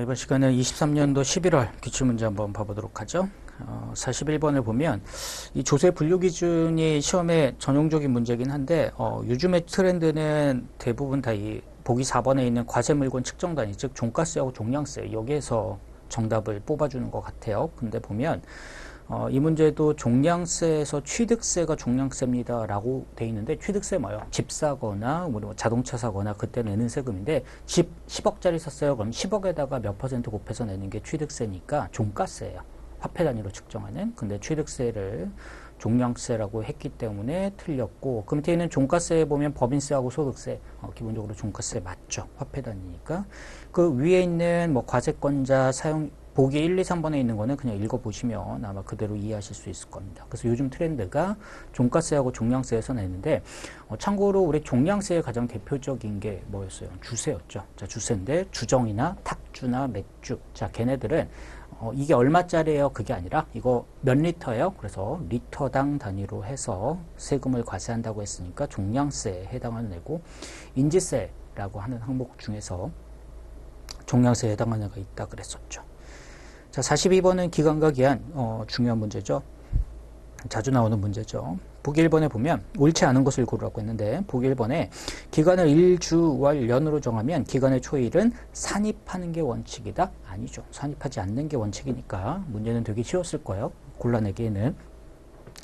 이번 시간은 23년도 11월 기출문제 한번 봐보도록 하죠. 41번을 보면 이 조세 분류 기준이 시험에 전형적인 문제긴 한데 요즘의 트렌드는 대부분 다 이 보기 4번에 있는 과세물건 측정 단위, 즉 종가세하고 종량세 여기에서 정답을 뽑아주는 것 같아요. 근데 보면 이 문제도 종량세에서 취득세가 종량세입니다 라고 돼 있는데, 취득세 뭐예요? 집 사거나 뭐 자동차 사거나 그때 내는 세금인데, 집 10억짜리 샀어요. 그럼 10억에다가 몇 퍼센트 곱해서 내는 게 취득세니까 종가세예요. 화폐 단위로 측정하는. 근데 취득세를 종량세라고 했기 때문에 틀렸고, 그 밑에 있는 종가세에 보면 법인세하고 소득세, 기본적으로 종가세 맞죠? 화폐 단위니까. 그 위에 있는 뭐 과세권자 사용 보기 1, 2, 3번에 있는 거는 그냥 읽어보시면 아마 그대로 이해하실 수 있을 겁니다. 그래서 요즘 트렌드가 종가세하고 종량세에서 내는데, 참고로 우리 종량세의 가장 대표적인 게 뭐였어요? 주세였죠. 자, 주세인데 주정이나 탁주나 맥주. 자, 걔네들은 이게 얼마짜리예요? 그게 아니라 이거 몇 리터예요? 그래서 리터당 단위로 해서 세금을 과세한다고 했으니까 종량세에 해당하는 애고, 인지세라고 하는 항목 중에서 종량세에 해당하는 애가 있다 그랬었죠. 자, 42번은 기간과 기한, 중요한 문제죠. 자주 나오는 문제죠. 보기 1번에 보면 옳지 않은 것을 고르라고 했는데, 보기 1번에 기간을 일, 주, 월, 년으로 정하면 기간의 초일은 산입하는 게 원칙이다? 아니죠. 산입하지 않는 게 원칙이니까 문제는 되게 쉬웠을 거예요. 골라내기에는.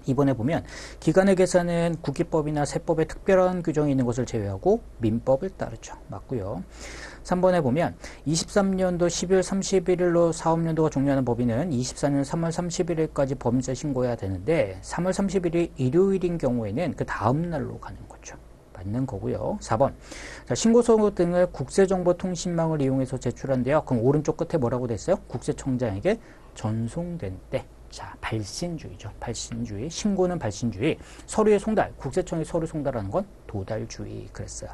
2번에 보면 기간의 계산은 국기법이나 세법에 특별한 규정이 있는 것을 제외하고 민법을 따르죠. 맞고요. 3번에 보면 23년도 12월 31일로 사업연도가 종료하는 법인은 24년 3월 31일까지 법인세 신고해야 되는데, 3월 30일이 일요일인 경우에는 그 다음 날로 가는 거죠. 맞는 거고요. 4번. 자, 신고서 등을 국세정보통신망을 이용해서 제출한대요. 그럼 오른쪽 끝에 뭐라고 됐어요? 국세청장에게 전송된 때. 자, 발신주의죠. 발신주의. 신고는 발신주의. 서류의 송달. 국세청에 서류 송달하는 건 도달주의. 그랬어요.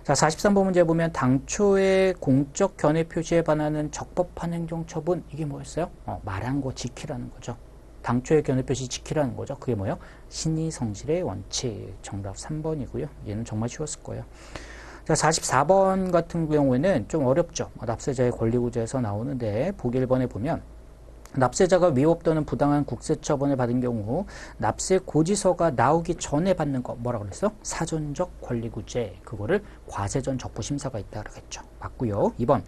자, 43번 문제 보면 당초에 공적 견해 표시에 반하는 적법한 행정처분. 이게 뭐였어요? 말한 거 지키라는 거죠. 당초의 견해 표시 지키라는 거죠. 그게 뭐예요? 신의성실의 원칙. 정답 3번이고요. 얘는 정말 쉬웠을 거예요. 자, 44번 같은 경우에는 좀 어렵죠. 납세자의 권리구제에서 나오는데, 보기 1번에 보면 납세자가 위법 또는 부당한 국세처분을 받은 경우 납세 고지서가 나오기 전에 받는 거 뭐라고 그랬어? 사전적 권리구제. 그거를 과세전 적부심사가 있다 그러겠죠. 맞고요. 2번.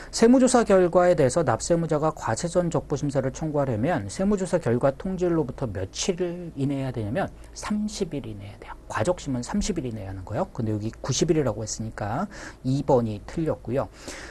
세무조사 결과에 대해서 납세무자가 과세전 적부심사를 청구하려면 세무조사 결과 통지일로부터 며칠 이내에 해야 되냐면 30일 이내에 해야 돼요. 과적심은 30일 이내에 하는 거예요. 근데 여기 90일이라고 했으니까 2번이 틀렸고요.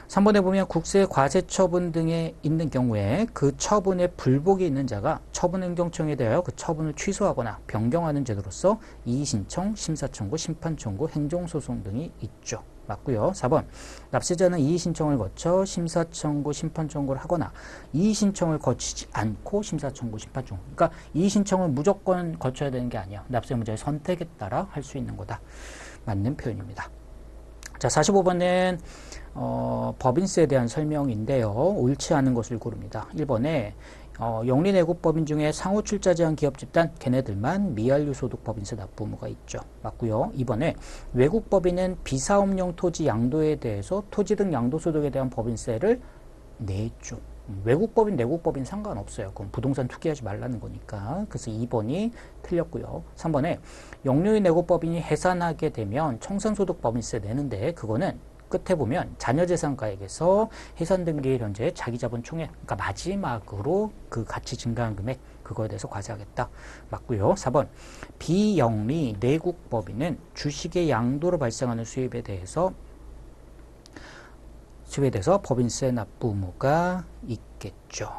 3번에 보면 국세 과세 처분 등에 있는 경우에 그 처분에 불복이 있는 자가 처분행정청에 대하여 그 처분을 취소하거나 변경하는 제도로서 이의신청, 심사청구, 심판청구, 행정소송 등이 있죠. 맞고요. 4번. 납세자는 이의신청을 거쳐 심사청구, 심판청구를 하거나 이의신청을 거치지 않고 심사청구, 심판청구. 그러니까 이의신청은 무조건 거쳐야 되는 게 아니야. 납세무자의 선택에 따라 할 수 있는 거다. 맞는 표현입니다. 자, 45번은 법인세에 대한 설명인데요. 옳지 않은 것을 고릅니다. 1번에 영리내국법인 중에 상호 출자 제한 기업 집단, 걔네들만 미완료 소득 법인세 납부 의무가 있죠. 맞고요. 2번에 외국법인은 비사업용 토지 양도에 대해서 토지 등 양도소득에 대한 법인세를 내죠. 외국법인, 내국법인 상관없어요. 그럼 부동산 투기하지 말라는 거니까. 그래서 2번이 틀렸고요. 3번에 영리의 내국법인이 해산하게 되면 청산소득 법인세 내는데, 그거는 끝에 보면 자녀재산가액에서 해산등기일 현재 자기자본 총액, 그러니까 마지막으로 그 가치 증가한 금액, 그거에 대해서 과세하겠다. 맞고요. 4번. 비영리 내국법인은 주식의 양도로 발생하는 수입에 대해서 법인세 납부 의무가 있겠죠.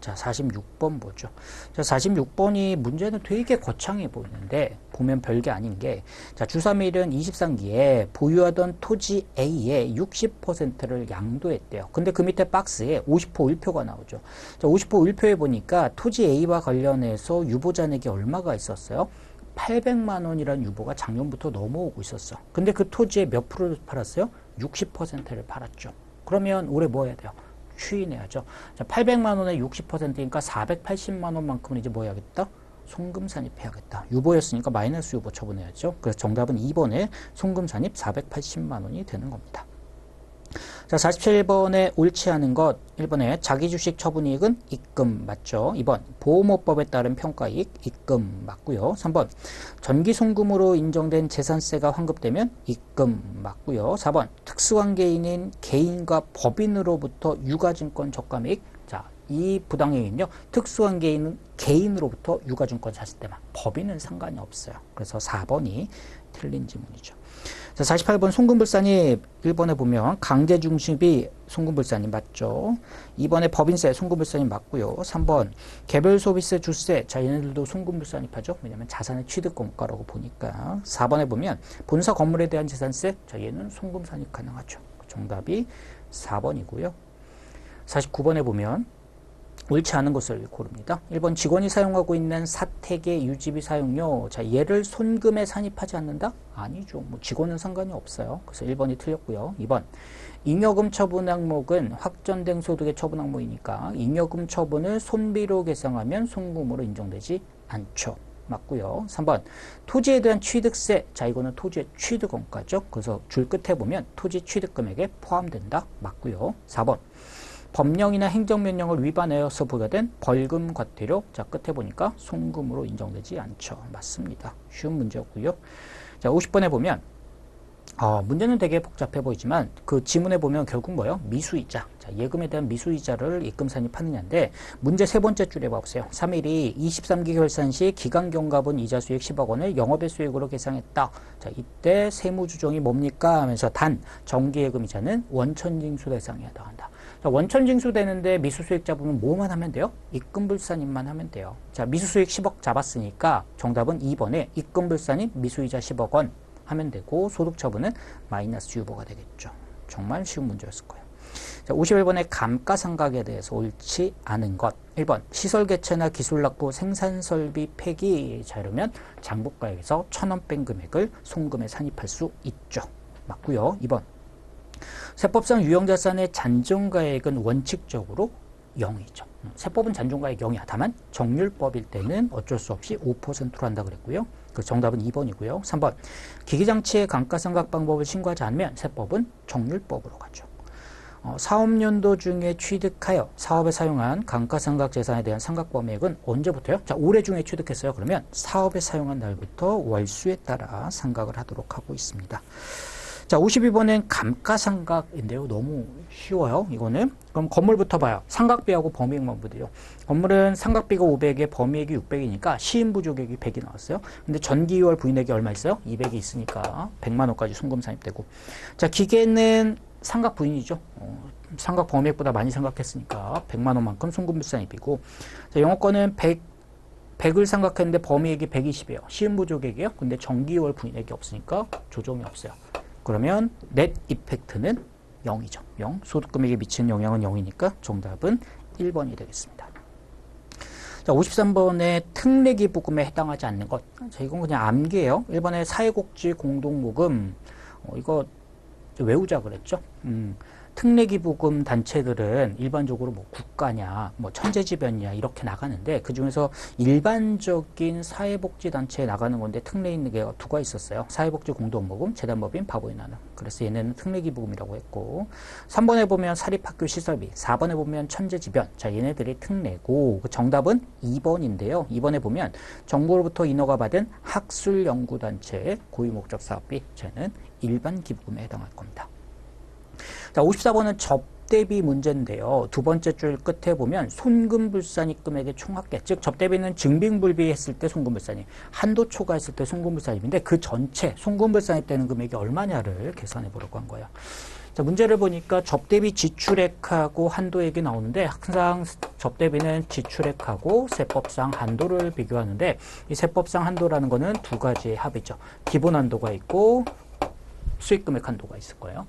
자, 46번 보죠. 자, 46번이 문제는 되게 거창해 보이는데, 보면 별게 아닌 게, 자, 주3일은 23기에 보유하던 토지 A의 60%를 양도했대요. 근데 그 밑에 박스에 50% 일표가 나오죠. 자, 50% 일표에 보니까 토지 A와 관련해서 유보잔액이 얼마가 있었어요? 800만 원이라는 유보가 작년부터 넘어오고 있었어. 근데 그 토지에 몇 프로를 팔았어요? 60%를 팔았죠. 그러면 올해 뭐 해야 돼요? 추인해야죠. 자, 800만 원의 60%니까 480만 원만큼은 이제 뭐 해야겠다? 송금 산입해야겠다. 유보였으니까 마이너스 유보 처분해야죠. 그래서 정답은 2번에 송금 산입 480만 원이 되는 겁니다. 자, 47번에 옳지 않은 것 1번에 자기주식 처분이익은 입금 맞죠? 2번 보호모법에 따른 평가이익 입금 맞고요. 3번 전기송금으로 인정된 재산세가 환급되면 입금 맞고요. 4번 특수관계인인 개인과 법인으로부터 유가증권 적감이익. 자, 이 부당이익은요, 특수관계인은 개인으로부터 유가증권 샀을 때만, 법인은 상관이 없어요. 그래서 4번이 틀린 지문이죠. 자, 48번 송금불산입 1번에 보면 강제중심이 송금불산입 맞죠? 2번에 법인세 송금불산입 맞고요. 3번 개별소비세 주세. 자, 얘네들도 송금불산입하죠. 왜냐면 자산의 취득공과라고 보니까. 4번에 보면 본사 건물에 대한 재산세. 자, 얘는 송금산입 가능하죠. 정답이 4번이고요. 49번에 보면 옳지 않은 것을 고릅니다. 1번 직원이 사용하고 있는 사택의 유지비 사용료. 자, 얘를 손금에 산입하지 않는다? 아니죠. 뭐 직원은 상관이 없어요. 그래서 1번이 틀렸고요. 2번 잉여금 처분 항목은 확정된 소득의 처분 항목이니까 잉여금 처분을 손비로 계상하면 송금으로 인정되지 않죠. 맞고요. 3번 토지에 대한 취득세. 자, 이거는 토지의 취득원가죠. 그래서 줄 끝에 보면 토지 취득금액에 포함된다. 맞고요. 4번 법령이나 행정명령을 위반하여서 부과된 벌금 과태료. 자, 끝에 보니까 송금으로 인정되지 않죠. 맞습니다. 쉬운 문제였고요. 자, 50번에 보면 문제는 되게 복잡해 보이지만 그 지문에 보면 결국 뭐예요? 미수이자. 자, 예금에 대한 미수이자를 입금 산입하느냐인데 문제 세 번째 줄에 봐보세요. 3일이 23기 결산 시 기간 경과분 이자 수익 10억 원을 영업의 수익으로 계상했다. 자, 이때 세무주종이 뭡니까? 하면서 단 정기예금 이자는 원천징수 대상에 해당한다. 자, 원천징수 되는데 미수수익 잡으면 뭐만 하면 돼요? 입금불산입만 하면 돼요. 자, 미수수익 10억 잡았으니까 정답은 2번에 입금불산입 미수이자 10억 원 하면 되고 소득처분은 마이너스 유보가 되겠죠. 정말 쉬운 문제였을 거예요. 자, 51번의 감가상각에 대해서 옳지 않은 것. 1번 시설 개체나 기술 납부 생산설비 폐기. 자, 이러면 장부가액에서 1,000원 뺀 금액을 송금에 산입할 수 있죠. 맞고요. 2번 세법상 유형자산의 잔존가액은 원칙적으로 0이죠. 세법은 잔존가액 0이야. 다만 정률법일 때는 어쩔 수 없이 5%로 한다 그랬고요. 그 정답은 2번이고요. 3번 기기장치의 감가상각 방법을 신고하지 않으면 세법은 정률법으로 가죠. 사업연도 중에 취득하여 사업에 사용한 감가상각 재산에 대한 상각 범위액은 언제부터요? 자, 올해 중에 취득했어요. 그러면 사업에 사용한 날부터 월수에 따라 상각을 하도록 하고 있습니다. 자, 52번은 감가상각인데요. 너무 쉬워요. 이거는. 그럼 건물부터 봐요. 상각비하고 범위액만 보세요. 건물은 상각비가 500에 범위액이 600이니까 시인부조액이 100이 나왔어요. 근데 전기 2월 부인액이 얼마 있어요? 200이 있으니까 100만 원까지 송금 산입되고. 자, 기계는 상각 부인이죠. 상각 범위액보다 많이 상각했으니까 100만 원만큼 송금 산입이고. 자, 영업권은 100을 상각했는데 범위액이 120이에요. 시인부조액이에요. 근데 전기 2월 부인액이 없으니까 조정이 없어요. 그러면 넷 이펙트는 0이죠. 0. 소득금액에 미치는 영향은 0이니까 정답은 1번이 되겠습니다. 자, 53번의 특례기부금에 해당하지 않는 것. 자, 이건 그냥 암기예요. 1번의 사회복지 공동모금. 이거 외우자 그랬죠. 특례기부금 단체들은 일반적으로 뭐 국가냐, 뭐 천재지변이냐 이렇게 나가는데 그 중에서 일반적인 사회복지단체에 나가는 건데 특례 있는 게 두 가지 있었어요. 사회복지 공동모금, 재단법인 바보의 나눔. 그래서 얘네는 특례기부금이라고 했고 3번에 보면 사립학교 시설비, 4번에 보면 천재지변. 자, 얘네들이 특례고 그 정답은 2번인데요. 2번에 보면 정부로부터 인허가 받은 학술연구단체의 고유목적 사업비. 쟤는 일반 기부금에 해당할 겁니다. 자, 54번은 접대비 문제인데요. 두 번째 줄 끝에 보면 손금불산입 금액의 총합계, 즉 접대비는 증빙불비했을 때 손금불산입, 한도 초과했을 때 손금불산입인데 그 전체 손금불산입되는 금액이 얼마냐를 계산해 보려고 한 거예요. 자, 문제를 보니까 접대비 지출액하고 한도액이 나오는데 항상 접대비는 지출액하고 세법상 한도를 비교하는데 이 세법상 한도라는 거는 두 가지의 합이죠. 기본 한도가 있고 수익금액 한도가 있을 거예요.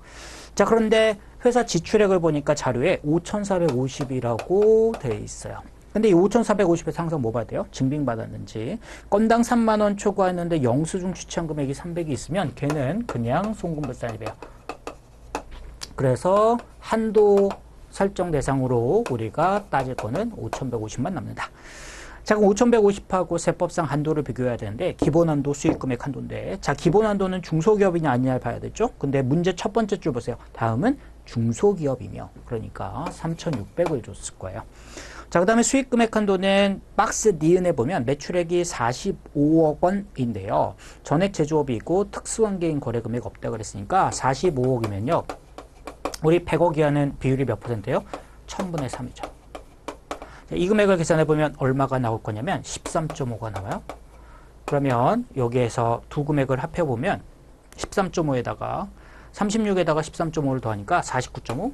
자, 그런데 회사 지출액을 보니까 자료에 5,450이라고 되어 있어요. 근데 이 5,450에서 항상 뭐 봐야 돼요? 증빙받았는지. 건당 3만 원 초과했는데 영수증 취득한 금액이 300이 있으면 걔는 그냥 송금불산입이에요. 그래서 한도 설정 대상으로 우리가 따질 거는 5,150만 남는다. 자, 그럼 5,150하고 세법상 한도를 비교해야 되는데 기본 한도, 수익금액 한도인데 자, 기본 한도는 중소기업이냐 아니냐를 봐야 되죠. 근데 문제 첫 번째 줄 보세요. 다음은 중소기업이며 그러니까 3,600을 줬을 거예요. 자, 그 다음에 수익금액 한도는 박스 니은에 보면 매출액이 45억 원인데요. 전액 제조업이고 특수관계인 거래금액 없다 그랬으니까 45억이면요. 우리 100억 이하는 비율이 몇 %예요? 1000분의 3이죠. 이 금액을 계산해 보면 얼마가 나올 거냐면 13.5가 나와요. 그러면 여기에서 두 금액을 합해 보면 13.5에다가 36에다가 13.5를 더하니까 49.5.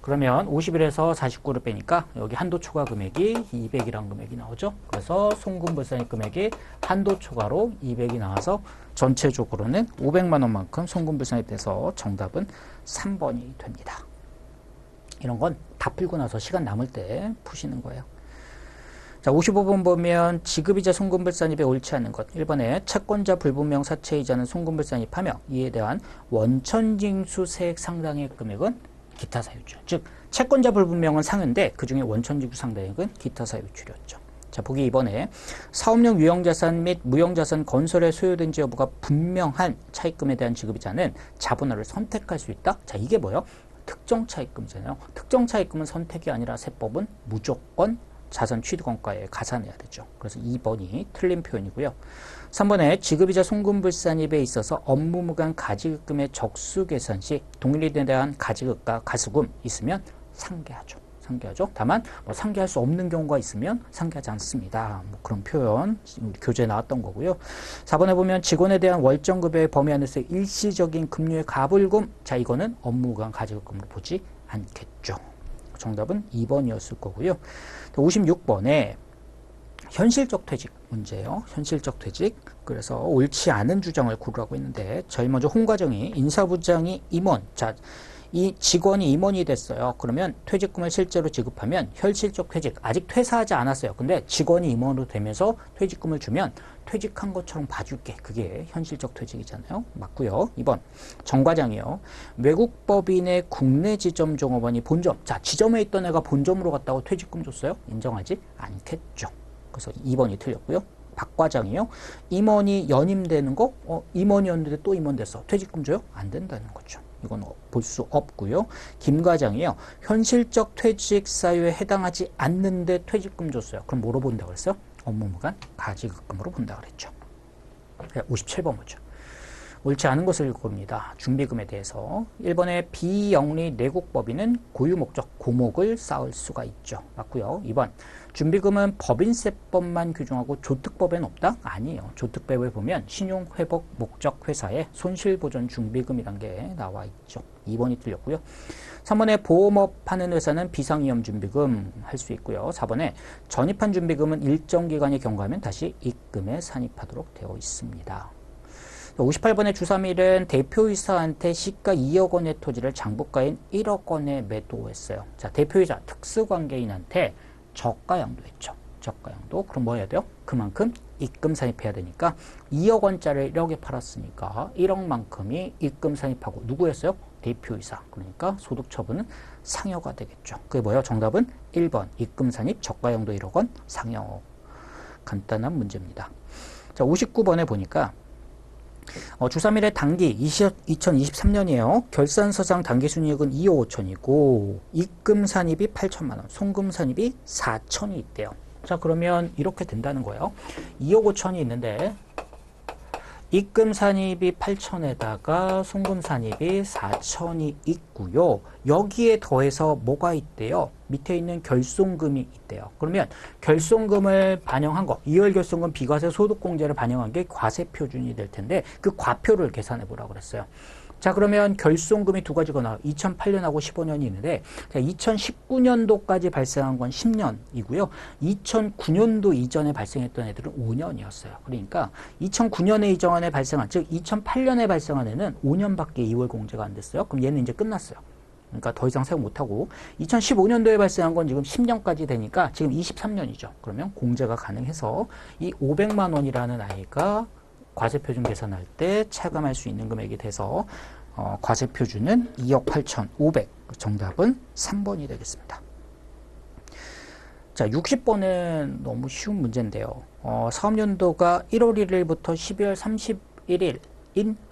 그러면 51에서 49를 빼니까 여기 한도 초과 금액이 200이란 금액이 나오죠. 그래서 송금불산입 금액이 한도 초과로 200이 나와서 전체적으로는 500만 원만큼 송금불산입 돼서 정답은 3번이 됩니다. 이런 건 다 풀고 나서 시간 남을 때 푸시는 거예요. 자, 55번 보면 지급이자 송금불산입에 옳지 않은 것. 1번에 채권자 불분명 사채이자는 송금불산입하며 이에 대한 원천징수 세액 상당의 금액은 기타 사유출. 즉 채권자 불분명은 상한데 그중에 원천징수 상당액은 기타 사유출이었죠. 자, 보기 2번에 사업용 유형자산 및 무형자산 건설에 소요된지 여부가 분명한 차입금에 대한 지급이자는 자본화를 선택할 수 있다. 자, 이게 뭐예요? 특정 차입금이잖아요. 특정 차입금은 선택이 아니라 세법은 무조건 자산 취득원가에 가산해야 되죠. 그래서 2번이 틀린 표현이고요. 3번에 지급이자 송금불산입에 있어서 업무무관 가지급금의 적수계산 시 동일인에 대한 가지급과 가수금 있으면 상계하죠. 상계하죠. 다만 뭐 상계할 수 없는 경우가 있으면 상계하지 않습니다. 뭐 그런 표현 우리 교재에 나왔던 거고요. 4번에 보면 직원에 대한 월정급여의 범위 안에서 일시적인 급료의 가불금. 자, 이거는 업무무관 가지급금으로 보지 않겠죠. 정답은 2번이었을 거고요. 56번에 현실적 퇴직 문제예요. 현실적 퇴직. 그래서 옳지 않은 주장을 고르라고 했는데 제일 먼저 홍과정이 인사부장이 임원. 자, 이 직원이 임원이 됐어요. 그러면 퇴직금을 실제로 지급하면 현실적 퇴직. 아직 퇴사하지 않았어요. 근데 직원이 임원으로 되면서 퇴직금을 주면 퇴직한 것처럼 봐줄게. 그게 현실적 퇴직이잖아요. 맞고요. 2번 정과장이요. 외국 법인의 국내 지점 종업원이 본점. 자, 지점에 있던 애가 본점으로 갔다고 퇴직금 줬어요? 인정하지 않겠죠. 그래서 2번이 틀렸고요. 박 과장이요. 임원이 연임되는 거? 임원이었는데 또 임원 됐어. 퇴직금 줘요? 안 된다는 거죠. 이건 볼 수 없고요. 김 과장이요. 현실적 퇴직 사유에 해당하지 않는데 퇴직금 줬어요. 그럼 뭐로 본다고 그랬어요? 업무무관 가지급금으로 본다고 그랬죠. 57번 보죠. 옳지 않은 것을 읽어봅니다. 준비금에 대해서. 1번에 비영리 내국법인은 고유목적 고목을 쌓을 수가 있죠. 맞고요. 2번 준비금은 법인세법만 규정하고 조특법에는 없다? 아니에요. 조특법에 보면 신용회복 목적 회사의 손실보전 준비금이란 게 나와 있죠. 2번이 틀렸고요. 3번에 보험업 하는 회사는 비상위험 준비금 할 수 있고요. 4번에 전입한 준비금은 일정 기간이 경과하면 다시 입금에 산입하도록 되어 있습니다. 58번의 주3일은 대표이사한테 시가 2억 원의 토지를 장부가인 1억 원에 매도했어요. 자, 대표이사 특수관계인한테 저가양도 했죠. 저가양도. 그럼 뭐 해야 돼요? 그만큼 입금 산입해야 되니까 2억 원짜리 1억에 팔았으니까 1억만큼이 입금 산입하고 누구 했어요? 대표이사. 그러니까 소득 처분은 상여가 되겠죠. 그게 뭐예요? 정답은 1번 입금 산입 저가양도 1억 원 상여. 간단한 문제입니다. 자, 59번에 보니까 주3일의 단기 2023년이에요. 결산서상 단기순이익은 2억 5천이고 입금 산입이 8천만 원, 송금 산입이 4천이 있대요. 자, 그러면 이렇게 된다는 거예요. 2억 5천이 있는데 입금 산입이 8천에다가 송금 산입이 4천이 있고요. 여기에 더해서 뭐가 있대요? 밑에 있는 결손금이 있대요. 그러면 결손금을 반영한 거, 2월 결손금 비과세 소득공제를 반영한 게 과세 표준이 될 텐데 그 과표를 계산해 보라고 그랬어요. 자, 그러면 결손금이 두 가지가 나와요. 2008년하고 15년이 있는데 2019년도까지 발생한 건 10년이고요. 2009년도 이전에 발생했던 애들은 5년이었어요. 그러니까 2009년에 이전에 발생한, 즉 2008년에 발생한 애는 5년밖에 2월 공제가 안 됐어요. 그럼 얘는 이제 끝났어요. 그러니까 더 이상 사용 못하고 2015년도에 발생한 건 지금 10년까지 되니까 지금 23년이죠. 그러면 공제가 가능해서 이 500만 원이라는 아이가 과세표준 계산할 때 차감할 수 있는 금액이 돼서 과세표준은 2억 8,500. 정답은 3번이 되겠습니다. 자, 60번은 너무 쉬운 문제인데요. 사업연도가 1월 1일부터 12월 31일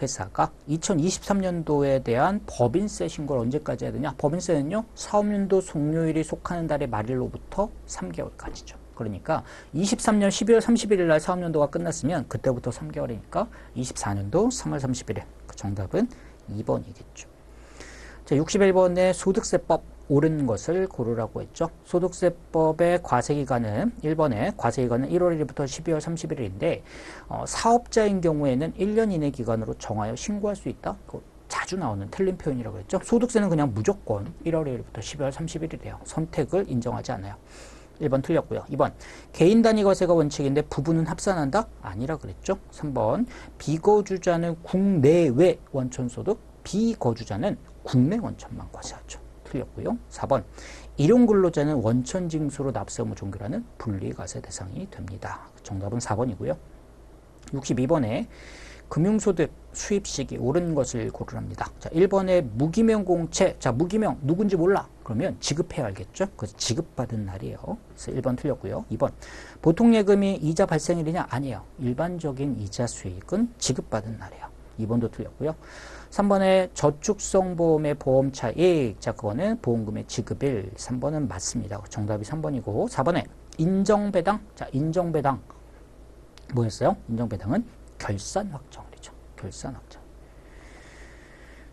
회사가 2023년도에 대한 법인세 신고를 언제까지 해야 되냐? 법인세는요, 사업연도 종료일이 속하는 달의 말일로부터 3개월까지죠. 그러니까 23년 12월 31일 날 사업연도가 끝났으면 그때부터 3개월이니까 24년도 3월 31일. 그 정답은 2번이겠죠. 자, 61번의 소득세법 옳은 것을 고르라고 했죠. 소득세법의 과세기간은 1번에 과세기간은 1월 1일부터 12월 31일인데 사업자인 경우에는 1년 이내 기간으로 정하여 신고할 수 있다. 자주 나오는 틀린 표현이라고 했죠. 소득세는 그냥 무조건 1월 1일부터 12월 31일이에요. 선택을 인정하지 않아요. 1번 틀렸고요. 2번 개인 단위 과세가 원칙인데 부부는 합산한다? 아니라 그랬죠. 3번 비거주자는 국내외 원천소득, 비거주자는 국내 원천만 과세하죠. 틀렸고요. 4번 일용근로자는 원천징수로 납세의무 종결하는 분리과세 대상이 됩니다. 정답은 4번이고요. 62번에 금융소득 수입시기 옳은 것을 고르랍니다. 자, 1번에 무기명 공채. 자, 무기명 누군지 몰라. 그러면 지급해야 알겠죠? 그래서 지급받은 날이에요. 그래서 1번 틀렸고요. 2번 보통 예금이 이자 발생일이냐? 아니에요. 일반적인 이자 수익은 지급받은 날이에요. 2번도 틀렸고요. 3번에 저축성 보험의 보험 차익. 자, 그거는 보험금의 지급일. 3번은 맞습니다. 정답이 3번이고 4번에 인정배당. 자, 인정배당 뭐였어요? 인정배당은 결산 확정일이죠. 결산 확정.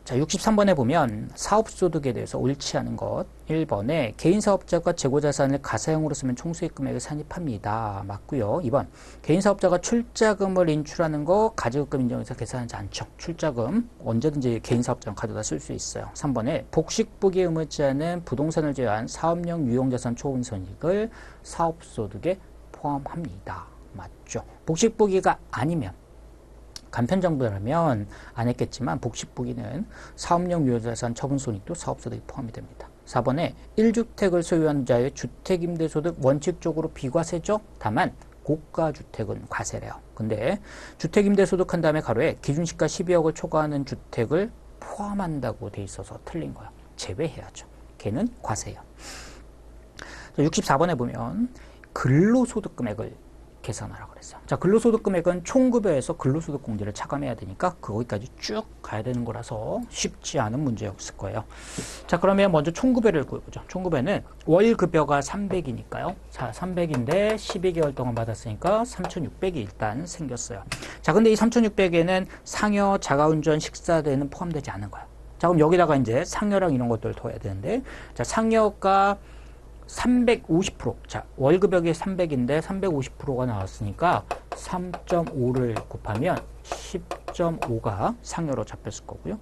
자, 63번에 보면 사업소득에 대해서 옳지 않은 것. 1번에 개인사업자가 재고자산을 가사형으로 쓰면 총수익 금액을 산입합니다. 맞고요. 2번 개인사업자가 출자금을 인출하는 거 가지급금 인정해서 계산하지 않죠. 출자금 언제든지 개인사업자는 가져다 쓸 수 있어요. 3번에 복식부기에 의무하지 않은 부동산을 제외한 사업용 유용자산 초혼손익을 사업소득에 포함합니다. 맞죠. 복식부기가 아니면 간편정부라면 안 했겠지만 복식부기는 사업용 유효자산 처분손익도 사업소득에 포함이 됩니다. 4번에 1주택을 소유한 자의 주택임대소득 원칙적으로 비과세죠. 다만 고가주택은 과세래요. 근데 주택임대소득 한 다음에 가로에 기준시가 12억을 초과하는 주택을 포함한다고 돼 있어서 틀린 거야. 제외해야죠. 걔는 과세예요. 64번에 보면 근로소득 금액을 계산하라고 그랬어요. 자, 근로소득 금액은 총급여에서 근로소득 공제를 차감해야 되니까 거기까지 쭉 가야 되는 거라서 쉽지 않은 문제였을 거예요. 자, 그러면 먼저 총급여를 구해보죠. 총급여는 월급여가 300이니까요. 자, 300인데 12개월 동안 받았으니까 3,600이 일단 생겼어요. 자, 근데 이 3,600에는 상여, 자가운전, 식사대는 포함되지 않은 거예요. 자, 그럼 여기다가 이제 상여랑 이런 것들을 둬야 되는데, 자, 상여가 350%. 자, 월급여기 300인데 350%가 나왔으니까 3.5를 곱하면 10.5가 상여로 잡혔을 거고요.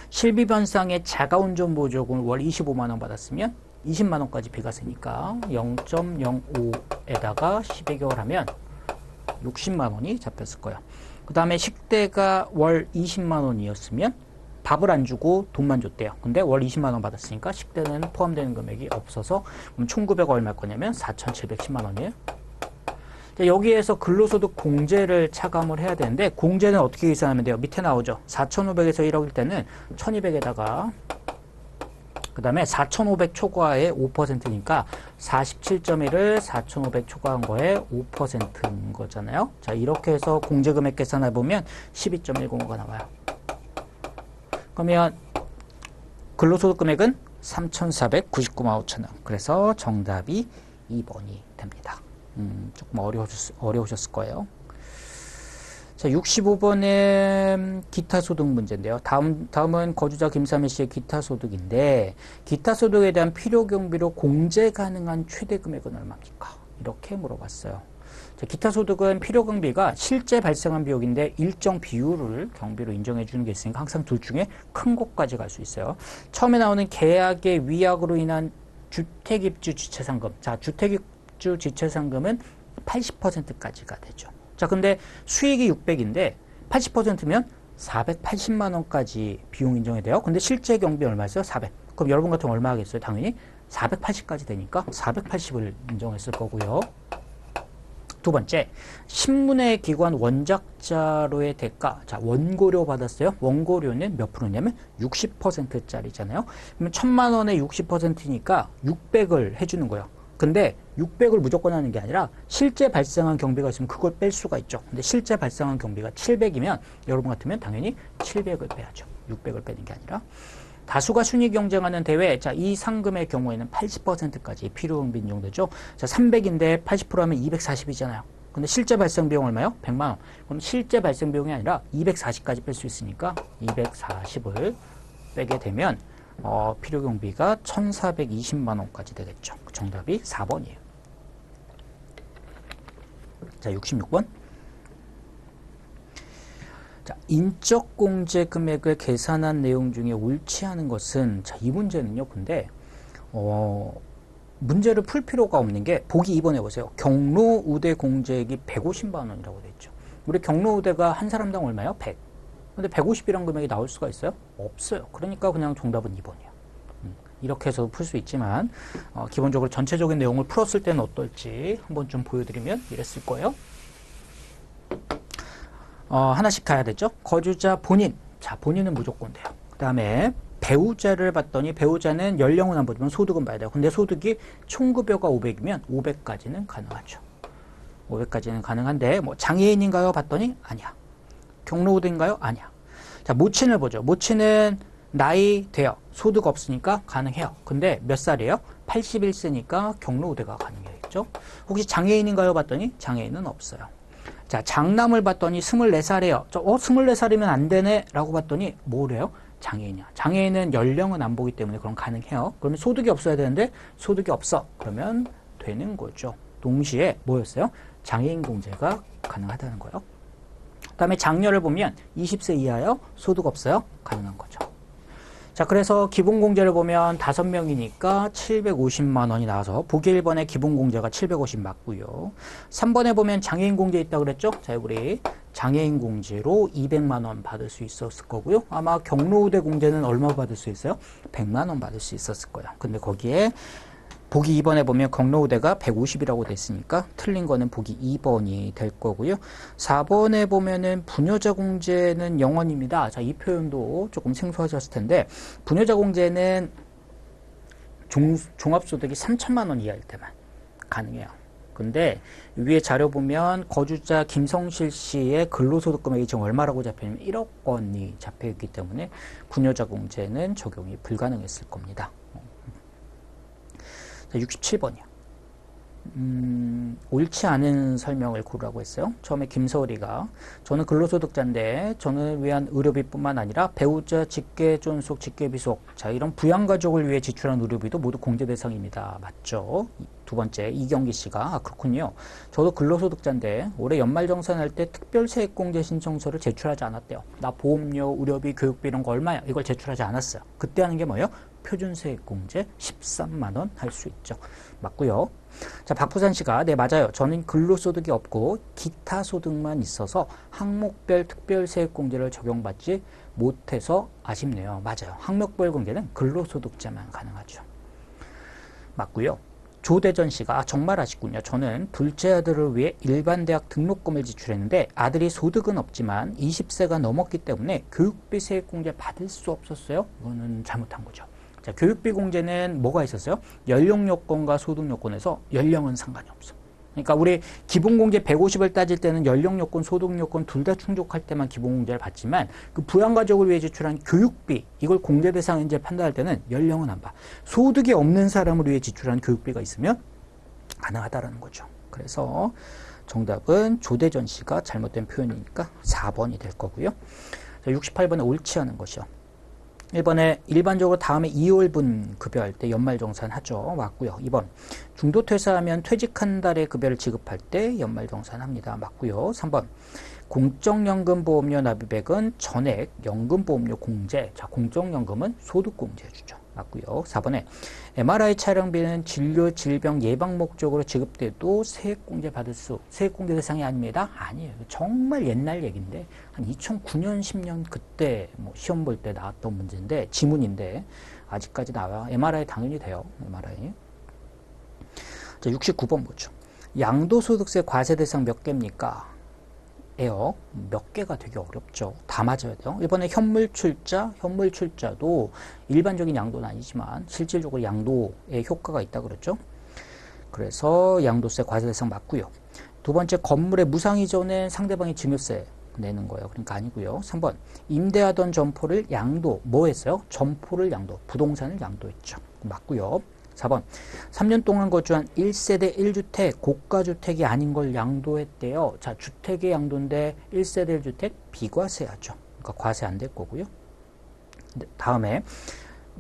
실비변상의 자가운전 보조금을 월 25만 원 받았으면 20만 원까지 비과세니까 0.05에다가 12개월 하면 60만 원이 잡혔을 거예요. 그 다음에 식대가 월 20만 원이었으면 밥을 안 주고 돈만 줬대요. 근데 월 20만 원 받았으니까 식대는 포함되는 금액이 없어서 그럼 총급여가 얼마일 거냐면 4,710만 원이에요. 여기에서 근로소득 공제를 차감을 해야 되는데 공제는 어떻게 계산하면 돼요? 밑에 나오죠. 4,500에서 1억일 때는 1,200에다가 그 다음에 4,500 초과에 5%니까 47.1을 4,500 초과한 거에 5%인 거잖아요. 자, 이렇게 해서 공제금액 계산해 보면 12.105가 나와요. 그러면 근로소득 금액은 3,499만 5천 원. 그래서 정답이 2번이 됩니다. 조금 어려우셨을 거예요. 자, 65번의 기타소득 문제인데요. 다음은 거주자 김삼희 씨의 기타소득인데 기타소득에 대한 필요경비로 공제 가능한 최대 금액은 얼마입니까? 이렇게 물어봤어요. 자, 기타소득은 필요경비가 실제 발생한 비용인데 일정 비율을 경비로 인정해 주는 게 있으니까 항상 둘 중에 큰 곳까지 갈 수 있어요. 처음에 나오는 계약의 위약으로 인한 주택입주 지체상금. 자, 주택입주 지체상금은 80%까지가 되죠. 자, 근데 수익이 600인데 80%면 480만 원까지 비용 인정이 돼요. 근데 실제 경비 얼마였어요? 400. 그럼 여러분 같으면 얼마 하겠어요? 당연히 480까지 되니까 480을 인정했을 거고요. 두 번째, 신문의 기관 원작자료의 대가. 자, 원고료 받았어요. 원고료는 몇 프로냐면 60%짜리잖아요. 그러면 1,000만 원에 60%니까 600을 해주는 거예요. 근데 600을 무조건 하는 게 아니라 실제 발생한 경비가 있으면 그걸 뺄 수가 있죠. 근데 실제 발생한 경비가 700이면 여러분 같으면 당연히 700을 빼야죠. 600을 빼는 게 아니라. 다수가 순위 경쟁하는 대회, 자, 이 상금의 경우에는 80%까지 필요경비 인정되죠. 자, 300인데 80% 하면 240이잖아요. 근데 실제 발생 비용 얼마요? 100만 원. 그럼 실제 발생 비용이 아니라 240까지 뺄 수 있으니까 240을 빼게 되면 필요경비가 1,420만 원까지 되겠죠. 정답이 4번이에요. 자, 66번. 자, 인적 공제 금액을 계산한 내용 중에 옳지 않은 것은, 자, 이 문제는요, 근데, 문제를 풀 필요가 없는 게, 보기 2번 해보세요. 경로 우대 공제액이 150만 원이라고 돼 있죠. 우리 경로 우대가 한 사람당 얼마요? 100. 근데 150이란 금액이 나올 수가 있어요? 없어요. 그러니까 그냥 정답은 2번이에요. 이렇게 해서 풀 수 있지만, 기본적으로 전체적인 내용을 풀었을 때는 어떨지 한번 좀 보여드리면 이랬을 거예요. 하나씩 가야 되죠. 거주자 본인. 자, 본인은 무조건 돼요. 그 다음에 배우자를 봤더니 배우자는 연령은 안 보지만 소득은 봐야 돼요. 근데 소득이 총급여가 500이면 500까지는 가능하죠. 500까지는 가능한데 뭐 장애인인가요? 봤더니 아니야. 경로우대인가요? 아니야. 자, 모친을 보죠. 모친은 나이 돼요. 소득 없으니까 가능해요. 근데 몇 살이에요? 81세니까 경로우대가 가능해겠죠. 혹시 장애인인가요? 봤더니 장애인은 없어요. 자, 장남을 봤더니 24살이에요. 24살이면 안 되네 라고 봤더니 뭐래요? 장애인이야. 장애인은 연령은 안 보기 때문에 그럼 가능해요. 그러면 소득이 없어야 되는데 소득이 없어. 그러면 되는 거죠. 동시에 뭐였어요? 장애인 공제가 가능하다는 거예요. 그 다음에 장녀를 보면 20세 이하요. 소득 없어요. 가능한 거죠. 자, 그래서 기본공제를 보면 5명이니까 750만 원이 나와서 보기 1번에 기본공제가 750 맞고요. 3번에 보면 장애인 공제 있다고 그랬죠? 자, 우리 장애인 공제로 200만 원 받을 수 있었을 거고요. 아마 경로우대 공제는 얼마 받을 수 있어요? 100만 원 받을 수 있었을 거예요. 근데 거기에 보기 2번에 보면 경로우대가 150이라고 됐으니까 틀린 거는 보기 2번이 될 거고요. 4번에 보면은 부녀자 공제는 0원입니다. 자, 이 표현도 조금 생소하셨을 텐데 부녀자 공제는 종합소득이 3천만 원 이하일 때만 가능해요. 근데 위에 자료 보면 거주자 김성실 씨의 근로소득 금액이 지금 얼마라고 잡혀있냐면 1억 원이 잡혀있기 때문에 부녀자 공제는 적용이 불가능했을 겁니다. 67번이요. 옳지 않은 설명을 고르라고 했어요. 처음에 김서울이가 저는 근로소득자인데 저는 위한 의료비뿐만 아니라 배우자 직계존속, 직계비속, 자, 이런 부양가족을 위해 지출한 의료비도 모두 공제 대상입니다. 맞죠? 두 번째 이경기 씨가 그렇군요. 저도 근로소득자인데 올해 연말정산할 때 특별세액공제 신청서를 제출하지 않았대요. 나 보험료, 의료비, 교육비 이런 거 얼마야? 이걸 제출하지 않았어요. 그때 하는 게 뭐예요? 표준세액공제 13만 원 할 수 있죠. 맞고요. 자, 박부산 씨가 네, 맞아요. 저는 근로소득이 없고 기타 소득만 있어서 항목별 특별세액공제를 적용받지 못해서 아쉽네요. 맞아요. 항목별 공제는 근로소득자만 가능하죠. 맞고요. 조대전 씨가 정말 아쉽군요. 저는 둘째 아들을 위해 일반 대학 등록금을 지출했는데 아들이 소득은 없지만 20세가 넘었기 때문에 교육비 세액공제 받을 수 없었어요. 이거는 잘못한 거죠. 자, 교육비 공제는 뭐가 있었어요? 연령 요건과 소득 요건에서 연령은 상관이 없어. 그러니까 우리 기본공제 150을 따질 때는 연령 요건, 소득 요건 둘 다 충족할 때만 기본공제를 받지만 그 부양가족을 위해 지출한 교육비, 이걸 공제 대상인지 판단할 때는 연령은 안 봐. 소득이 없는 사람을 위해 지출한 교육비가 있으면 가능하다라는 거죠. 그래서 정답은 조대전 씨가 잘못된 표현이니까 4번이 될 거고요. 자, 68번에 옳지 않은 것이요. 1번에 일반적으로 다음에 2월분 급여할 때 연말정산 하죠. 맞고요. 2번 중도 퇴사하면 퇴직한 달에 급여를 지급할 때 연말정산 합니다. 맞고요. 3번 공적연금보험료 납입액은 전액 연금보험료 공제. 자, 공적연금은 소득공제 해주죠. 맞고요. 4번에 MRI 촬영비는 진료, 질병 예방 목적으로 지급돼도 세액공제 받을 수, 세액공제 대상이 아닙니다. 아니에요. 정말 옛날 얘기인데 한 2009년, 10년 그때 뭐 시험 볼 때 나왔던 문제인데 지문인데 아직까지 나와요. MRI 당연히 돼요. MRI. 자, 69번 보죠. 양도소득세 과세 대상 몇 개입니까? 에요. 몇 개가 되게 어렵죠. 다 맞아야 돼요. 이번에 현물출자, 현물출자도 일반적인 양도는 아니지만 실질적으로 양도에 효과가 있다 그랬죠. 그래서 양도세 과세 대상 맞고요. 두 번째, 건물의 무상 이전은 상대방이 증여세 내는 거예요. 그러니까 아니고요. 3번, 임대하던 점포를 양도, 뭐 했어요? 점포를 양도, 부동산을 양도했죠. 맞고요. 4번, 3년 동안 거주한 1세대 1주택, 고가주택이 아닌 걸 양도했대요. 자, 주택의 양도인데 1세대 1주택 비과세하죠. 그러니까 과세 안 될 거고요. 다음에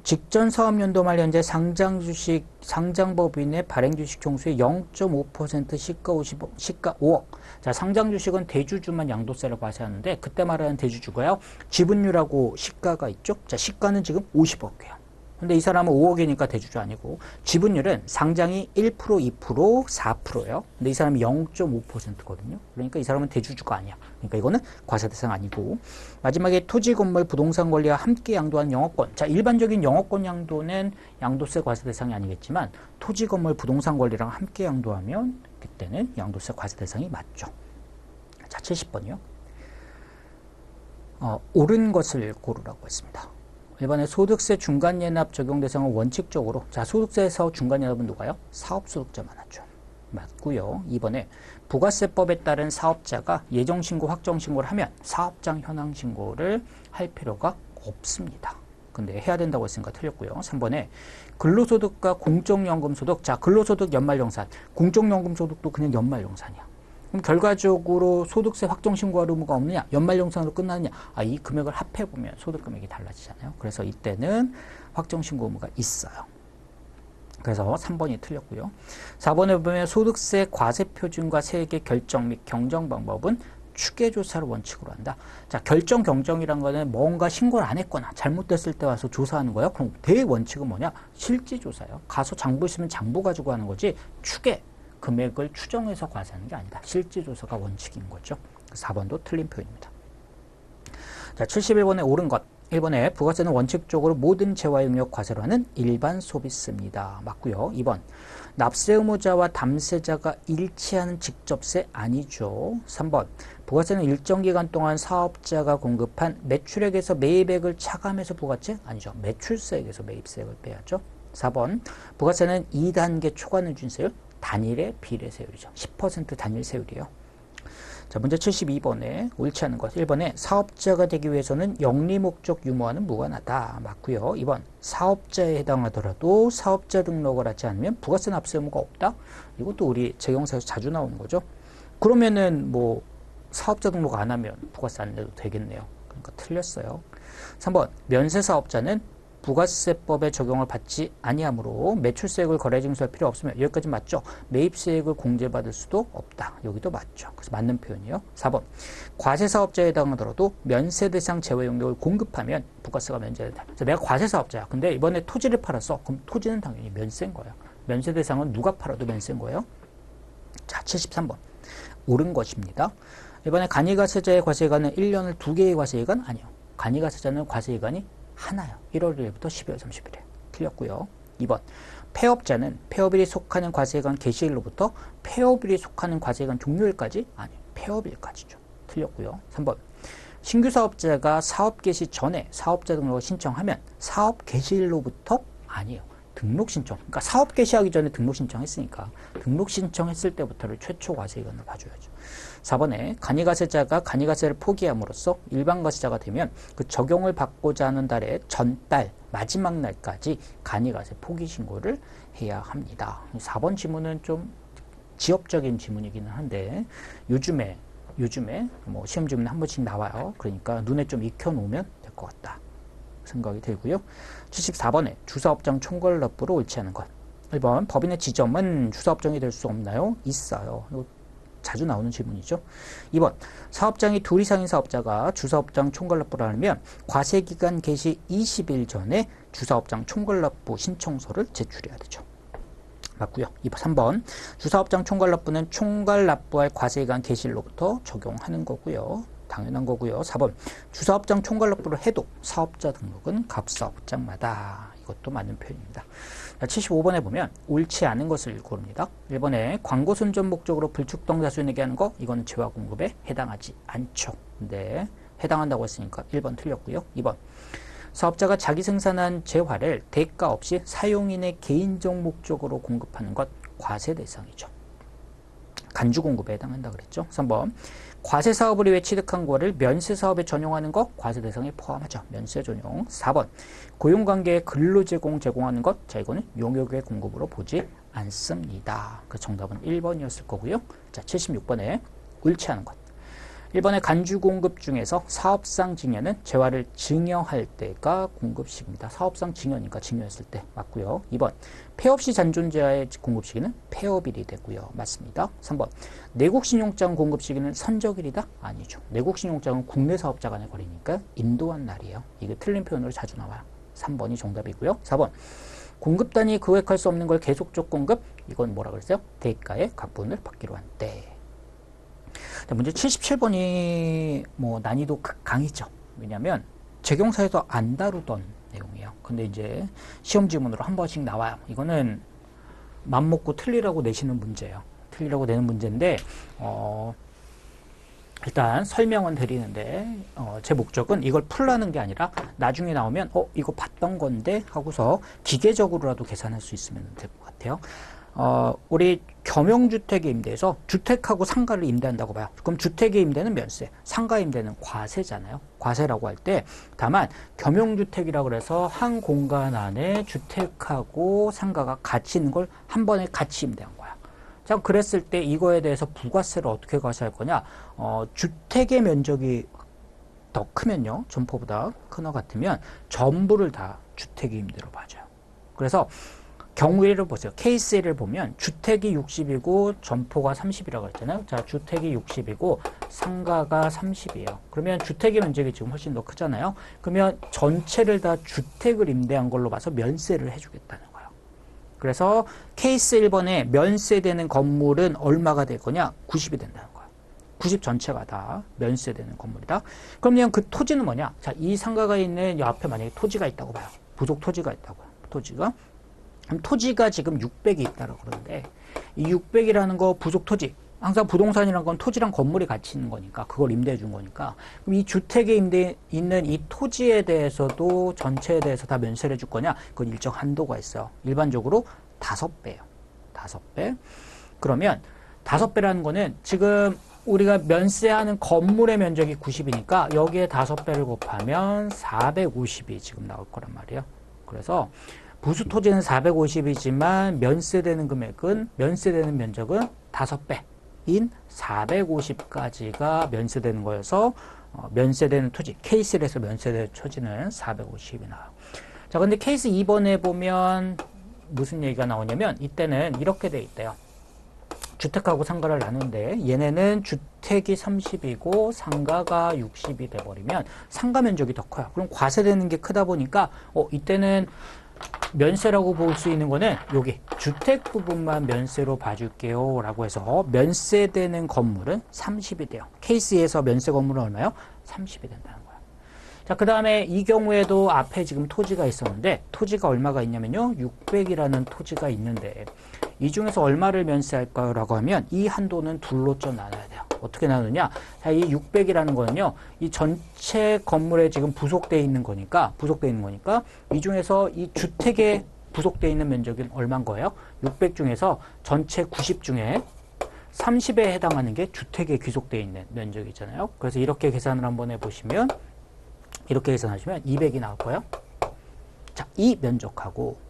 직전 사업연도 말 현재 상장주식, 상장법인의 발행주식 총수의 0.5% 시가 5억. 자, 상장주식은 대주주만 양도세를 과세하는데 그때 말하는 대주주가요. 지분율하고 시가가 있죠. 자, 시가는 지금 50억이에요. 근데 이 사람은 5억이니까 대주주 아니고 지분율은 상장이 1%, 2%, 4%예요. 근데 이 사람이 0.5%거든요. 그러니까 이 사람은 대주주가 아니야. 그러니까 이거는 과세 대상 아니고 마지막에 토지, 건물, 부동산 권리와 함께 양도한 영업권. 자, 일반적인 영업권 양도는 양도세 과세 대상이 아니겠지만 토지, 건물, 부동산 권리랑 함께 양도하면 그때는 양도세 과세 대상이 맞죠. 자, 70번이요. 옳은 것을 고르라고 했습니다. 1번에 소득세 중간연합 적용 대상은 원칙적으로, 자, 소득세에서 중간연합은 누가요? 사업소득자만 하죠. 맞고요. 2번에 부가세법에 따른 사업자가 예정신고, 확정신고를 하면 사업장 현황신고를 할 필요가 없습니다. 근데 해야 된다고 했으니까 틀렸고요. 3번에 근로소득과 공적연금소득, 자, 근로소득 연말정산, 공적연금소득도 그냥 연말정산이야. 그럼 결과적으로 소득세 확정신고할 의무가 없느냐? 연말정산으로 끝나느냐? 이 금액을 합해보면 소득금액이 달라지잖아요. 그래서 이때는 확정신고 의무가 있어요. 그래서 3번이 틀렸고요. 4번에 보면 소득세 과세표준과 세액의 결정 및 경정 방법은 추계조사를 원칙으로 한다. 자, 결정 경정이란 거는 뭔가 신고를 안 했거나 잘못됐을 때 와서 조사하는 거예요. 그럼 대원칙은 뭐냐? 실지조사예요. 가서 장부 있으면 장부 가지고 하는 거지 추계. 금액을 추정해서 과세하는 게 아니다. 실질조사가 원칙인 거죠. 4번도 틀린 표현입니다. 자, 71번에 옳은 것. 1번에 부가세는 원칙적으로 모든 재화 용역 과세로 하는 일반 소비세입니다. 맞고요. 2번 납세 의무자와 담세자가 일치하는 직접세 아니죠. 3번 부가세는 일정 기간 동안 사업자가 공급한 매출액에서 매입액을 차감해서 부가세 아니죠. 매출세액에서 매입세액을 빼야죠. 4번 부가세는 2단계 초과누진세율 단일의 비례세율이죠. 10% 단일세율이에요. 자, 문제 72번에 옳지 않은 것. 1번에 사업자가 되기 위해서는 영리목적 유무와는 무관하다. 맞고요. 2번 사업자에 해당하더라도 사업자 등록을 하지 않으면 부가세 납세 의무가 없다. 이것도 우리 재경사에서 자주 나오는 거죠. 그러면은 뭐 사업자 등록 안 하면 부가세 안 내도 되겠네요. 그러니까 틀렸어요. 3번 면세사업자는 부가세법의 적용을 받지 아니하므로 매출세액을 거래징수할 필요 없으며 여기까지 맞죠? 매입세액을 공제받을 수도 없다. 여기도 맞죠. 그래서 맞는 표현이에요. 4번 과세사업자에 해당하더라도 면세대상 재화용역을 공급하면 부가세가 면제된다. 내가 과세사업자야. 근데 이번에 토지를 팔았어. 그럼 토지는 당연히 면세인 거예요. 면세대상은 누가 팔아도 면세인 거예요. 자, 73번 옳은 것입니다. 이번에 간이가세자의 과세기간은 1년을 2개의 과세기간? 아니요. 간이가세자는 과세기간이 하나요. 1월 1일부터 12월 30일에 틀렸고요. 2번 폐업자는 폐업일이 속하는 과세기간 개시일로부터 폐업일이 속하는 과세기간 종료일까지 아니요. 폐업일까지죠. 틀렸고요. 3번 신규 사업자가 사업 개시 전에 사업자 등록을 신청하면 사업 개시일로부터 아니에요. 등록 신청. 그러니까 사업 개시하기 전에 등록 신청했으니까 등록 신청했을 때부터를 최초 과세기간으로 봐줘야죠. 4번에 간이가세자가 간이가세를 포기함으로써 일반과세자가 되면 그 적용을 받고자 하는 달의 전달 마지막 날까지 간이가세 포기 신고를 해야 합니다. 4번 지문은 좀 지엽적인 지문이기는 한데 요즘에 뭐 시험 지문 한 번씩 나와요. 그러니까 눈에 좀 익혀놓으면 될 것 같다 생각이 들고요. 74번에 주사업장 총괄 납부로 옳지 않은 것. 1번 법인의 지점은 주사업장이 될 수 없나요? 있어요. 이거 자주 나오는 질문이죠. 2번 사업장이 2 이상인 사업자가 주사업장 총괄 납부를 하려면 과세기간 개시 20일 전에 주사업장 총괄 납부 신청서를 제출해야 되죠. 맞고요. 3번 주사업장 총괄 납부는 총괄 납부할 과세기간 개시일로부터 적용하는 거고요. 당연한 거고요. 4번 주사업장 총괄 납부를 해도 사업자 등록은 각 사업장마다. 이것도 맞는 표현입니다. 75번에 보면 옳지 않은 것을 고릅니다. 1번에 광고 선전 목적으로 불특정 다수인에게 하는 거 이건 재화 공급에 해당하지 않죠. 근데 해당한다고 했으니까 1번 틀렸고요. 2번 사업자가 자기 생산한 재화를 대가 없이 사용인의 개인적 목적으로 공급하는 것 과세 대상이죠. 간주 공급에 해당한다 그랬죠. 3번 과세 사업을 위해 취득한 거를 면세 사업에 전용하는 것 과세 대상에 포함하죠. 면세 전용. 4번 고용관계에 근로 제공하는 것. 자, 이거는 용역의 공급으로 보지 않습니다. 그 정답은 1번이었을 거고요. 자, 76번에 옳지 않은 것. 1번의 간주 공급 중에서 사업상 증여는 재화를 증여할 때가 공급 시기입니다. 사업상 증여니까 증여했을 때 맞고요. 2번 폐업 시 잔존 재화의 공급 시기는 폐업일이 되고요. 맞습니다. 3번 내국 신용장 공급 시기는 선적일이다? 아니죠. 내국 신용장은 국내 사업자 간의 거래니까 인도한 날이에요. 이게 틀린 표현으로 자주 나와요. 3번이 정답이고요. 4번 공급단이 구획할 수 없는 걸 계속적 공급. 이건 뭐라 그랬어요? 대가의 각분을 받기로 한 때. 문제 77번이 뭐 난이도 강이죠. 왜냐하면 재경사에서 안 다루던 내용이에요. 근데 이제 시험 지문으로 한 번씩 나와요. 이거는 맘먹고 틀리라고 내시는 문제예요. 틀리라고 내는 문제인데 일단 설명은 드리는데 제 목적은 이걸 풀라는 게 아니라 나중에 나오면 이거 봤던 건데 하고서 기계적으로라도 계산할 수 있으면 될 것 같아요. 우리 겸용주택의 임대에서 주택하고 상가를 임대한다고 봐요. 그럼 주택의 임대는 면세, 상가 임대는 과세잖아요. 과세라고 할 때 다만 겸용주택이라고 그래서 한 공간 안에 주택하고 상가가 같이 있는 걸 한 번에 같이 임대한 거야. 자, 그랬을 때 이거에 대해서 부가세를 어떻게 과세할 거냐? 주택의 면적이 더 크면요, 점포보다 큰 것 같으면 전부를 다 주택의 임대로 봐줘요. 그래서 경우 1을 보세요. 케이스 1을 보면 주택이 60이고 점포가 30이라고 했잖아요. 자, 주택이 60이고 상가가 30이에요. 그러면 주택의 면적이 지금 훨씬 더 크잖아요. 그러면 전체를 다 주택을 임대한 걸로 봐서 면세를 해주겠다는 거예요. 그래서 케이스 1번에 면세되는 건물은 얼마가 될 거냐? 90이 된다는 거예요. 90 전체가 다 면세되는 건물이다. 그러면 그 토지는 뭐냐? 자, 이 상가가 있는 이 앞에 만약에 토지가 있다고 봐요. 부속 토지가 있다고요. 토지가. 그럼 토지가 지금 600이 있다고 그러는데 이 600이라는 거 부속 토지, 항상 부동산이란 건 토지랑 건물이 같이 있는 거니까 그걸 임대해 준 거니까 그럼 이 주택에 있는 이 토지에 대해서도 전체에 대해서 다 면세를 해줄 거냐? 그건 일정 한도가 있어요. 일반적으로 5배예요. 5배. 그러면 5배라는 거는 지금 우리가 면세하는 건물의 면적이 90이니까 여기에 5배를 곱하면 450이 지금 나올 거란 말이에요. 그래서 부수 토지는 450이지만 면세되는 금액은 면세되는 면적은 5배인 450까지가 면세되는 거여서 면세되는 토지, 케이스 1에서 면세되는 토지는 450이 나와요. 자, 근데 케이스 2번에 보면 무슨 얘기가 나오냐면 이때는 이렇게 돼 있대요. 주택하고 상가를 나누는데 얘네는 주택이 30이고 상가가 60이 돼버리면 상가 면적이 더 커요. 그럼 과세되는 게 크다 보니까 이때는 면세라고 볼 수 있는 거는 여기 주택 부분만 면세로 봐줄게요 라고 해서 면세되는 건물은 30이 돼요. 케이스에서 면세 건물은 얼마요? 30이 된다는 거예요. 자, 그 다음에 이 경우에도 앞에 지금 토지가 있었는데 토지가 얼마가 있냐면요 600이라는 토지가 있는데 이 중에서 얼마를 면세할까요? 라고 하면 이 한도는 둘로 좀 나눠야 돼요. 어떻게 나누냐? 자, 이 600이라는 거는요, 이 전체 건물에 지금 부속되어 있는 거니까, 이 중에서 이 주택에 부속되어 있는 면적은 얼마인 거예요? 600 중에서 전체 90 중에 30에 해당하는 게 주택에 귀속되어 있는 면적이잖아요. 그래서 이렇게 계산을 한번 해보시면, 이렇게 계산하시면 200이 나올 거예요. 자, 이 면적하고,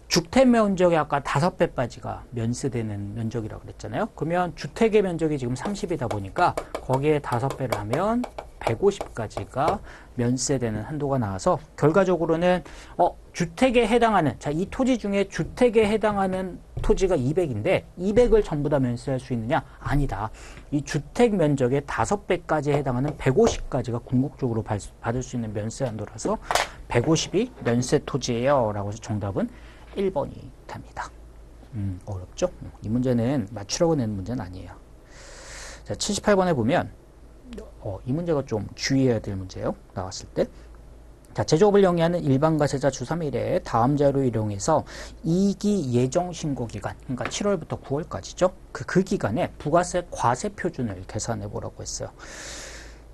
주택 면적이 아까 5배까지가 면세되는 면적이라고 그랬잖아요. 그러면 주택의 면적이 지금 30이다 보니까 거기에 5배를 하면 150까지가 면세되는 한도가 나와서 결과적으로는 주택에 해당하는 자, 이 토지 중에 주택에 해당하는 토지가 200인데 200을 전부 다 면세할 수 있느냐? 아니다. 이 주택 면적의 5배까지에 해당하는 150까지가 궁극적으로 받을 수 있는 면세 한도라서 150이 면세 토지예요 라고 해서 정답은 1번이 답니다. 어렵죠? 이 문제는 맞추라고 낸 문제는 아니에요. 자, 78번에 보면 이 문제가 좀 주의해야 될 문제예요. 나왔을 때. 자, 제조업을 영위하는 일반 과세자 주 3일에 다음 자료를 이용해서 2기 예정 신고 기간, 그러니까 7월부터 9월까지죠. 그 기간에 부가세 과세 표준을 계산해 보라고 했어요.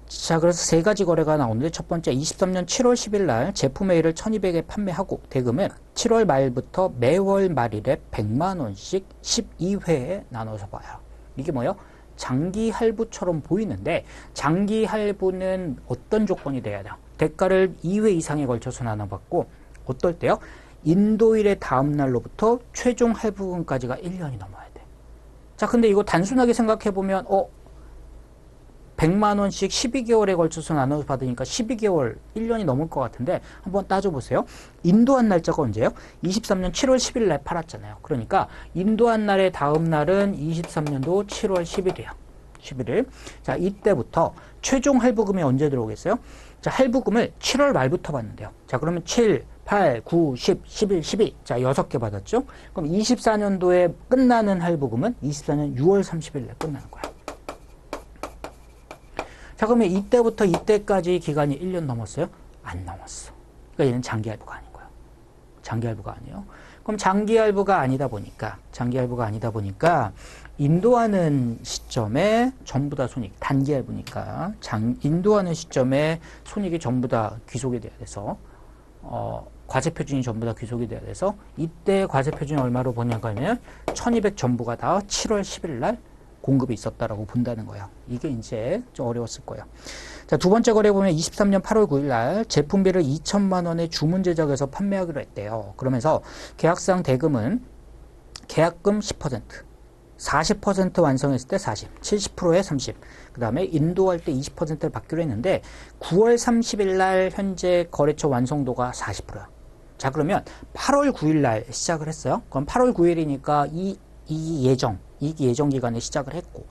자, 그래서 세 가지 거래가 나오는데 첫 번째 23년 7월 10일 날 제품 A를 1200에 판매하고 대금은 7월 말부터 매월 말일에 100만 원씩 12회에 나눠서 봐요. 이게 뭐예요? 장기 할부처럼 보이는데 장기 할부는 어떤 조건이 돼야 돼요? 대가를 2회 이상에 걸쳐서 나눠받고 어떨 때요? 인도일의 다음 날로부터 최종 할부금까지가 1년이 넘어야 돼. 자, 근데 이거 단순하게 생각해보면 100만 원씩 12개월에 걸쳐서 나눠서 받으니까 12개월, 1년이 넘을 것 같은데 한번 따져보세요. 인도한 날짜가 언제예요? 23년 7월 10일 날 팔았잖아요. 그러니까 인도한 날의 다음 날은 23년도 7월 10일이에요. 11일. 자, 이때부터 최종 할부금이 언제 들어오겠어요? 자, 할부금을 7월 말부터 받는데요. 자, 그러면 7, 8, 9, 10, 11, 12. 자, 6개 받았죠? 그럼 24년도에 끝나는 할부금은 24년 6월 30일 날 끝나는 거야. 자, 그러면 이때부터 이때까지 기간이 1년 넘었어요? 안 넘었어. 그러니까 얘는 장기 할부가 아닌 거예요. 장기 할부가 아니에요. 그럼 장기 할부가 아니다 보니까 인도하는 시점에 전부 다 손익, 단기 할부니까 인도하는 시점에 손익이 전부 다 귀속이 돼야 돼서 과세 표준이 전부 다 귀속이 돼야 돼서 이때 과세 표준이 얼마로 보냐고 하면 1200 전부가 다 7월 10일 날 공급이 있었다라고 본다는 거예요. 이게 이제 좀 어려웠을 거예요. 자, 두 번째 거래 보면 23년 8월 9일 날 제품비를 2천만 원에 주문 제작해서 판매하기로 했대요. 그러면서 계약상 대금은 계약금 10%, 40% 완성했을 때 40, 70%에 30, 그 다음에 인도할 때 20%를 받기로 했는데 9월 30일 날 현재 거래처 완성도가 40%야. 자, 그러면 8월 9일 날 시작을 했어요. 그럼 8월 9일이니까 이기 예정 기간에 시작을 했고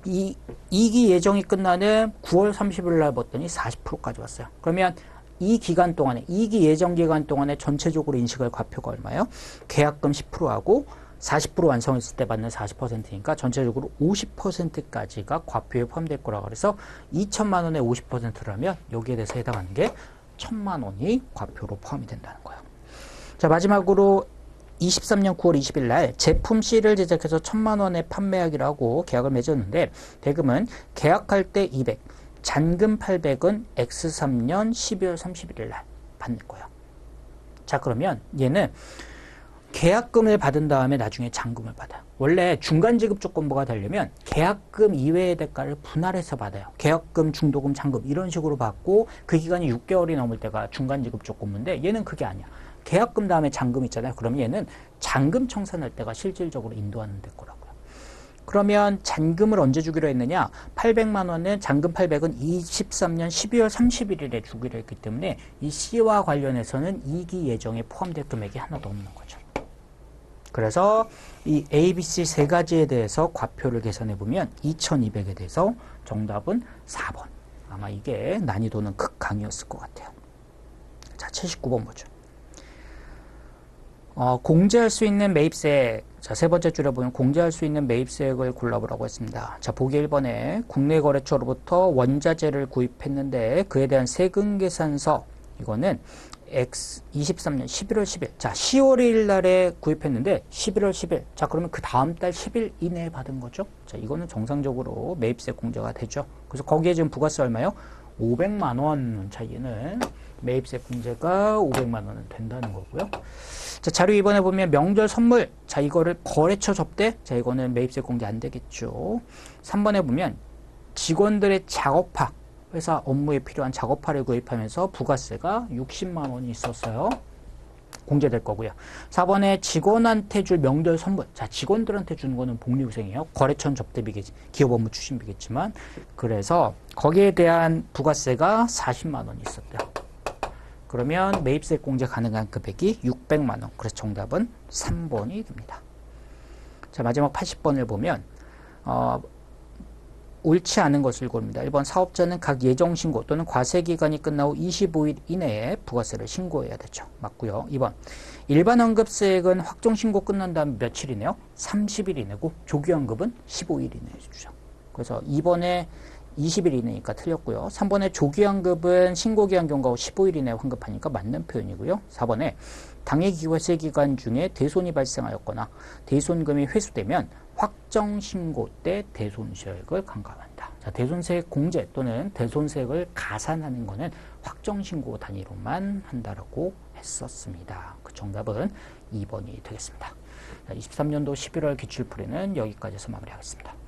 이기 예정이 끝나는 9월 30일 날 봤더니 40%까지 왔어요. 그러면 이 기간 동안에 이기 예정 기간 동안에 전체적으로 인식할 과표가 얼마예요? 계약금 10%하고 40% 완성했을 때 받는 40%니까 전체적으로 50%까지가 과표에 포함될 거라고 그래서 2천만 원의 50%라면 여기에 대해서 해당하는 게 1,000만 원이 과표로 포함이 된다는 거예요. 자, 마지막으로 23년 9월 20일 날 제품 C를 제작해서 1,000만 원에 판매하기로 하고 계약을 맺었는데 대금은 계약할 때 200, 잔금 800은 X3년 12월 31일 날 받는 거예요. 자, 그러면 얘는 계약금을 받은 다음에 나중에 잔금을 받아요. 원래 중간지급 조건부가 되려면 계약금 이외의 대가를 분할해서 받아요. 계약금, 중도금, 잔금 이런 식으로 받고 그 기간이 6개월이 넘을 때가 중간지급 조건부인데 얘는 그게 아니야. 계약금 다음에 잔금 있잖아요. 그러면 얘는 잔금 청산할 때가 실질적으로 인도하는 데 거라고요. 그러면 잔금을 언제 주기로 했느냐? 800만 원은 잔금 800은 23년 12월 31일에 주기로 했기 때문에 이 C와 관련해서는 이기 예정에 포함될 금액이 하나도 없는 거죠. 그래서 이 A, B, C 세 가지에 대해서 과표를 계산해 보면 2200에 대해서 정답은 4번. 아마 이게 난이도는 극강이었을 것 같아요. 자, 79번 보죠. 공제할 수 있는 매입세액. 자, 세 번째 줄에 보면 공제할 수 있는 매입세액을 골라보라고 했습니다. 자, 보기 1번에 국내 거래처로부터 원자재를 구입했는데 그에 대한 세금 계산서. 이거는 X23년 11월 10일. 자, 10월 1일 날에 구입했는데 11월 10일. 자, 그러면 그 다음 달 10일 이내에 받은 거죠. 자, 이거는 정상적으로 매입세 공제가 되죠. 그래서 거기에 지금 부가세 얼마요? 500만 원 차이는 매입세 공제가 500만 원은 된다는 거고요. 자, 자료 2번에 보면 명절 선물. 자, 이거를 거래처 접대. 자, 이거는 매입세 공제 안 되겠죠. 3번에 보면 직원들의 작업화. 회사 업무에 필요한 작업화를 구입하면서 부가세가 60만 원이 있었어요. 공제될 거고요. 4번에 직원한테 줄 명절 선물. 자, 직원들한테 주는 거는 복리후생이에요. 거래처는 접대비겠지. 기업 업무 추진비겠지만. 그래서 거기에 대한 부가세가 40만 원이 있었대요. 그러면 매입세 공제 가능한 금액이 600만 원. 그래서 정답은 3번이 됩니다. 자, 마지막 80번을 보면 옳지 않은 것을 고릅니다. 1번 사업자는 각 예정신고 또는 과세기간이 끝나 후 25일 이내에 부가세를 신고해야 되죠. 맞고요. 2번 일반 환급세액은 확정신고 끝난 다음 며칠이네요? 30일 이내고 조기환급은 15일 이내에 주죠. 그래서 2번에 20일 이내니까 틀렸고요. 3번에 조기환급은 신고기한 경과 후 15일 이내에 환급하니까 맞는 표현이고요. 4번에 당해기과세 기간 중에 대손이 발생하였거나 대손금이 회수되면 확정신고 때 대손수익을 간과한다. 자, 대손세액 공제 또는 대손세액을 가산하는 것은 확정신고 단위로만 한다라고 했었습니다. 그 정답은 2번이 되겠습니다. 23년도 11월 기출풀이는 여기까지 해서 마무리하겠습니다.